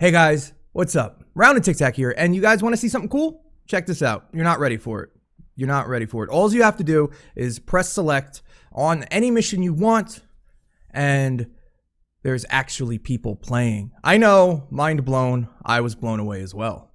Hey guys, what's up? Rockin TikTak here, and you guys want to see something cool? Check this out. You're not ready for it. You're not ready for it. All you have to do is press select on any mission you want, and there's actually people playing. I know, mind blown. I was blown away as well.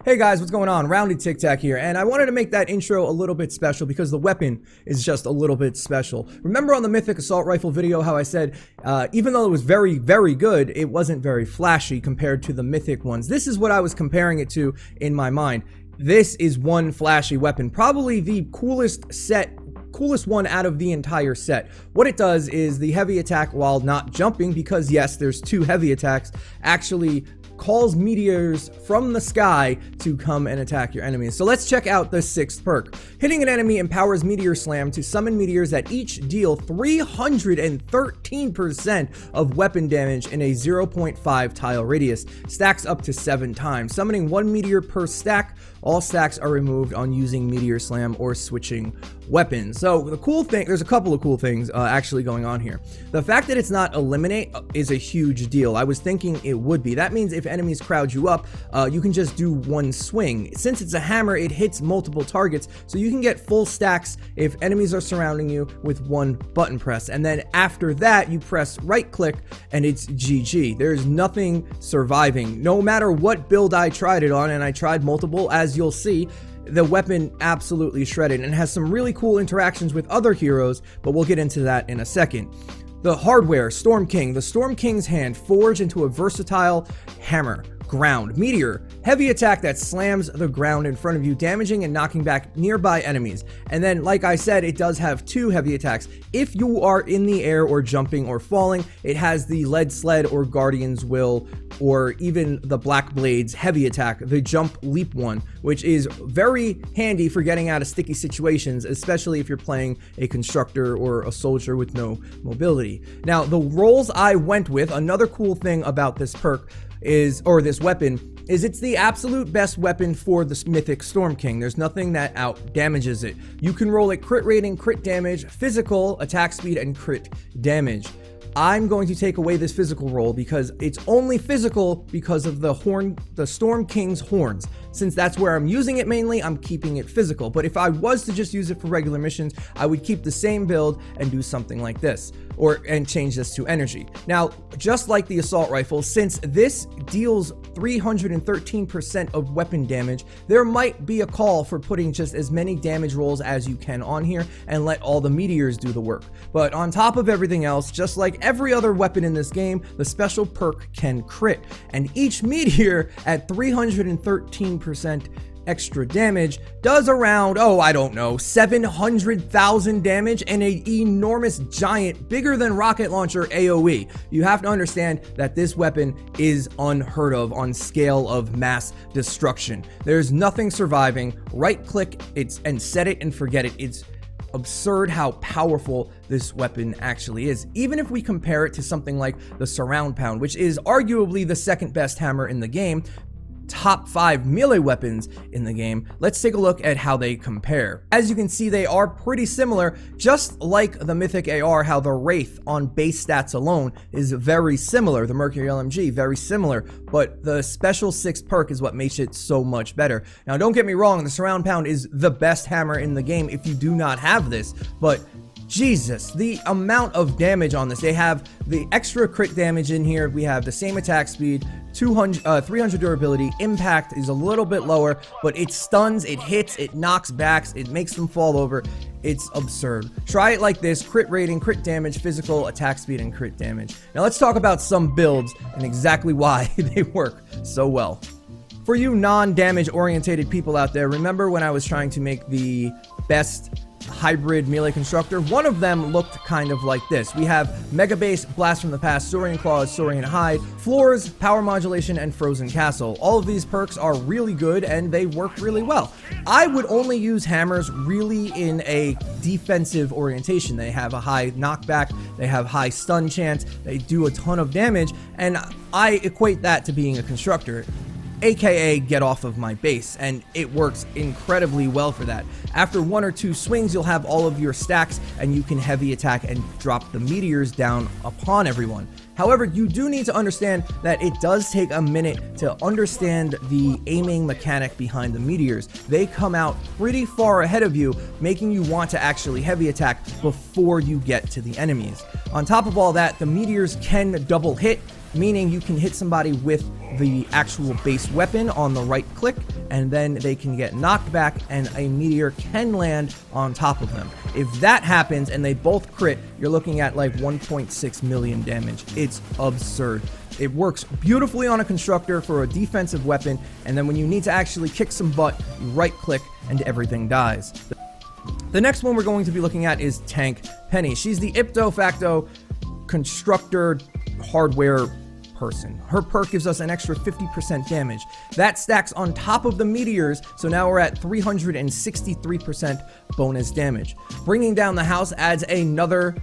Hey guys, what's going on? Rockin TikTak here, and I wanted to make that intro a little bit special because the weapon is just a little bit special. Remember on the Mythic assault rifle video how I said, even though it was very, very good, it wasn't very flashy compared to the Mythic ones. This is what I was comparing it to in my mind. This is one flashy weapon, probably the coolest one out of the entire set. What it does is the heavy attack while not jumping, because yes, there's two heavy attacks, actually calls meteors from the sky to come and attack your enemies. So let's check out the 6th perk. Hitting an enemy empowers Meteor Slam to summon meteors that each deal 313% of weapon damage in a 0.5 tile radius. Stacks up to 7 times. Summoning 1 meteor per stack. All stacks are removed on using Meteor Slam or switching weapons. So the cool thing, there's a couple of cool things actually going on here. The fact that it's not eliminate is a huge deal. I was thinking it would be. That means if enemies crowd you up, you can just do one swing. Since it's a hammer, it hits multiple targets, so you can get full stacks if enemies are surrounding you with one button press. And then after that, you press right click and it's GG. There's nothing surviving. No matter what build I tried it on, and I tried multiple, as you'll see, the weapon absolutely shredded and has some really cool interactions with other heroes, but we'll get into that in a second. The hardware, Storm King. The Storm King's hand forged into a versatile hammer. Ground, meteor, heavy attack that slams the ground in front of you, damaging and knocking back nearby enemies. And then, like I said, it does have 2 heavy attacks. If you are in the air or jumping or falling, it has the lead sled or guardian's will, or even the black blades heavy attack, the jump leap one, which is very handy for getting out of sticky situations, especially if you're playing a constructor or a soldier with no mobility. Now, the rolls I went with, another cool thing about this perk is, or this weapon, is it's the absolute best weapon for the Mythic Storm King. There's nothing that out damages it. You can roll it crit rating, crit damage, physical, attack speed, and crit damage. I'm going to take away this physical roll because it's only physical because of the Storm King's horns. Since that's where I'm using it mainly, I'm keeping it physical. But if I was to just use it for regular missions, I would keep the same build and do something like this, and change this to energy. Now, just like the assault rifle, since this deals 313% of weapon damage, there might be a call for putting just as many damage rolls as you can on here and let all the meteors do the work. But on top of everything else, just like every other weapon in this game, the special perk can crit, and each meteor at 313% extra damage does around, I don't know, 700,000 damage and an enormous giant, bigger than rocket launcher AoE. You have to understand that this weapon is unheard of on scale of mass destruction. There's nothing surviving. Right click and set it and forget it. It's absurd how powerful this weapon actually is. Even if we compare it to something like the Surround Pound, which is arguably the 2nd best hammer in the game, top 5 melee weapons in the game, let's take a look at how they compare. As you can see, they are pretty similar, just like the Mythic AR, how the Wraith on base stats alone is very similar, the Mercury LMG, very similar, but the special 6th perk is what makes it so much better. Now, don't get me wrong, the Surround Pound is the best hammer in the game if you do not have this, but Jesus, the amount of damage on this. They have the extra crit damage in here. We have the same attack speed, 300 durability. Impact is a little bit lower, but it stuns, it hits, it knocks back, it makes them fall over. It's absurd. Try it like this: crit rating, crit damage, physical, attack speed, and crit damage. Now let's talk about some builds and exactly why they work so well. For you non-damage orientated people out there, remember when I was trying to make the best hybrid melee constructor. One of them looked kind of like this. We have Mega Base, Blast from the Past, Saurian Claws, Saurian Hide, Floors, Power Modulation, and Frozen Castle. All of these perks are really good and they work really well. I would only use hammers really in a defensive orientation. They have a high knockback, they have high stun chance, they do a ton of damage, and I equate that to being a constructor, aka get off of my base, and it works incredibly well for that. After 1 or 2 swings, you'll have all of your stacks and you can heavy attack and drop the meteors down upon everyone. However, you do need to understand that it does take a minute to understand the aiming mechanic behind the meteors. They come out pretty far ahead of you, making you want to actually heavy attack before you get to the enemies. On top of all that, the meteors can double hit, meaning you can hit somebody with the actual base weapon on the right click, and then they can get knocked back and a meteor can land on top of them. If that happens and they both crit, you're looking at like 1.6 million damage. It's absurd. It works beautifully on a constructor for a defensive weapon, and then when you need to actually kick some butt, you right click and everything dies. The next one we're going to be looking at is Tank Penny. She's the ipso facto constructor hardware person. Her perk gives us an extra 50% damage. That stacks on top of the meteors, so now we're at 363% bonus damage. Bringing down the house adds another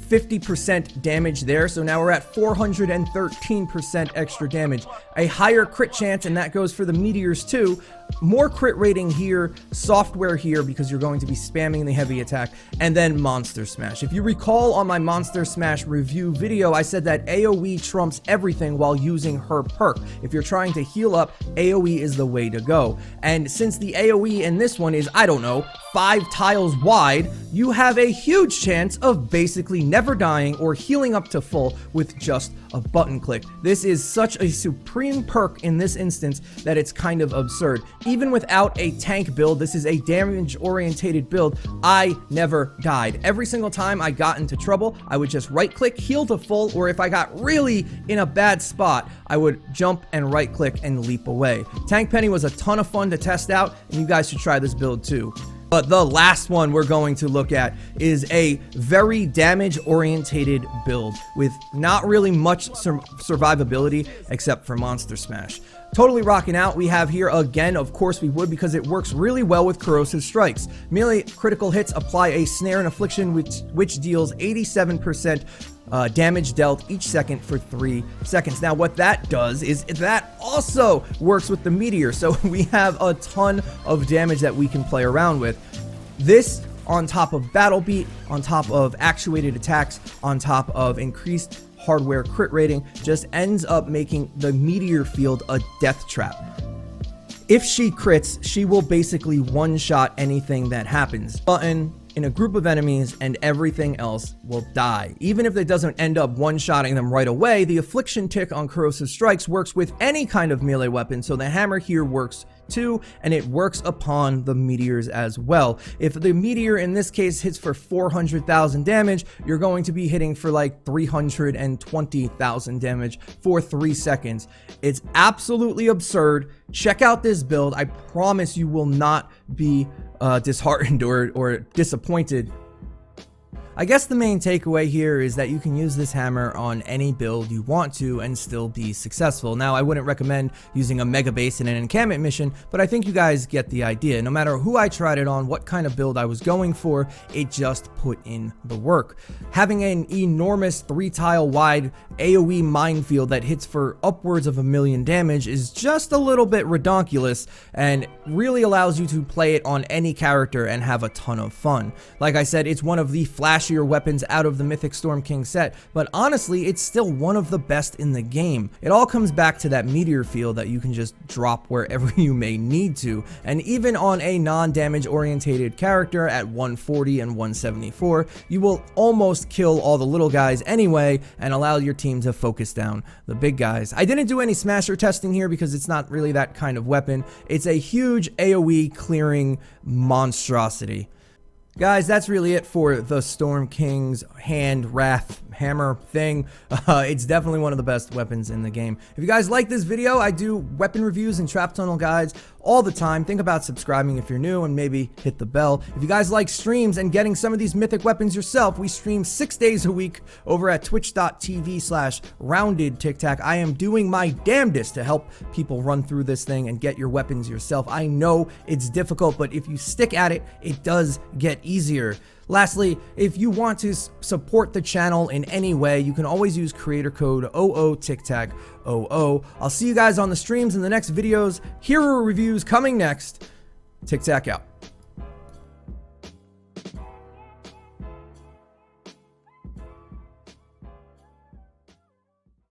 50% damage there, so now we're at 413% extra damage. A higher crit chance, and that goes for the meteors too. More crit rating here, software here because you're going to be spamming the heavy attack, and then Monster Smash. If you recall on my Monster Smash review video, I said that AoE trumps everything while using her perk. If you're trying to heal up, AoE is the way to go. And since the AoE in this one is, I don't know, 5 tiles wide, you have a huge chance of basically never dying or healing up to full with just a button click. This is such a supreme perk in this instance that it's kind of absurd. Even without a tank build, this is a damage-orientated build. I never died. Every single time I got into trouble, I would just right-click, heal to full, or if I got really in a bad spot, I would jump and right-click and leap away. Tank Penny was a ton of fun to test out, and you guys should try this build too. But the last one we're going to look at is a very damage-orientated build with not really much survivability except for Monster Smash. Totally rocking out. We have here again, of course we would, because it works really well with corrosive strikes. Melee critical hits apply a snare and affliction which deals 87% damage dealt each second for 3 seconds. Now what that does is that also works with the meteor, so we have a ton of damage that we can play around with. This on top of battle beat, on top of actuated attacks, on top of increased hardware crit rating, just ends up making the meteor field a death trap. If she crits, she will basically one-shot anything that happens. Button in a group of enemies and everything else will die. Even if it doesn't end up one-shotting them right away, the affliction tick on corrosive strikes works with any kind of melee weapon, so the hammer here works too, and it works upon the meteors as well. If the meteor in this case hits for 400,000 damage, you're going to be hitting for like 320,000 damage for 3 seconds. It's absolutely absurd. Check out this build. I promise you will not be disheartened or disappointed. I guess the main takeaway here is that you can use this hammer on any build you want to and still be successful. Now, I wouldn't recommend using a mega base in an encampment mission, but I think you guys get the idea. No matter who I tried it on, what kind of build I was going for, it just put in the work. Having an enormous 3-tile wide AoE minefield that hits for upwards of 1 million damage is just a little bit redonkulous and really allows you to play it on any character and have a ton of fun. Like I said, it's one of the flashier weapons out of the Mythic Storm King set, but honestly, it's still one of the best in the game. It all comes back to that meteor field that you can just drop wherever you may need to, and even on a non-damage orientated character at 140 and 174, you will almost kill all the little guys anyway and allow your team to focus down the big guys. I didn't do any smasher testing here because it's not really that kind of weapon. It's a huge AoE clearing monstrosity. Guys, that's really it for the Storm King's hand wrath hammer thing. It's definitely one of the best weapons in the game. If you guys like this video, I do weapon reviews and trap tunnel guides all the time. Think about subscribing if you're new and maybe hit the bell. If you guys like streams and getting some of these mythic weapons yourself, we stream 6 days a week over at twitch.tv/rounded TikTak. I am doing my damnedest to help people run through this thing and get your weapons yourself. I know it's difficult, but if you stick at it, it does get easier. Lastly, if you want to support the channel in any way, you can always use creator code OOTikTakOO. I'll see you guys on the streams in the next videos. Hero reviews coming next. TikTak out.